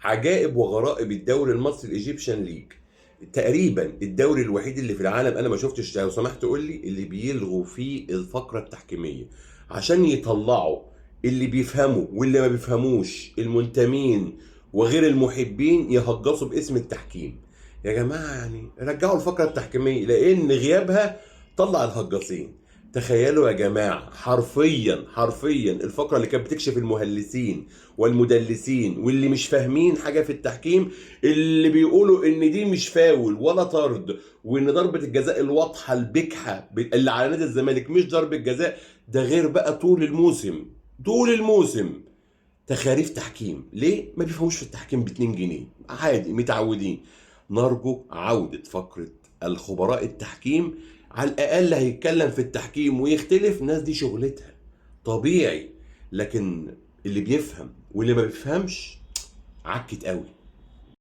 عجائب وغرائب الدوري المصري الايجيبشن ليج. تقريبا الدوري الوحيد اللي في العالم، انا ما شفتش، لو سمحت قول لي، اللي بيلغوا فيه الفقره التحكيميه عشان يطلعوا اللي بيفهموا واللي ما بيفهموش، المنتمين وغير المحبين، يهجصوا باسم التحكيم. يا جماعه يعني رجعوا الفقره التحكيميه، لان غيابها طلع الهجاصين. تخيلوا يا جماعه، حرفيا حرفيا الفقره اللي كانت بتكشف المهلسين والمدلسين واللي مش فاهمين حاجه في التحكيم، اللي بيقولوا ان دي مش فاول ولا طرد، وان ضربه الجزاء الواضحه البجحه اللي على نادي الزمالك مش ضربه جزاء. ده غير بقى طول الموسم، طول الموسم تخاريف تحكيم. ليه؟ ما بيفهموش في التحكيم ب 2 جنيه، عادي متعودين. نرجو عودة فقرة الخبراء التحكيم، على الأقل هيتكلم في التحكيم ويختلف، ناس دي شغلتها طبيعي. لكن اللي بيفهم واللي ما بيفهمش عكت قوي.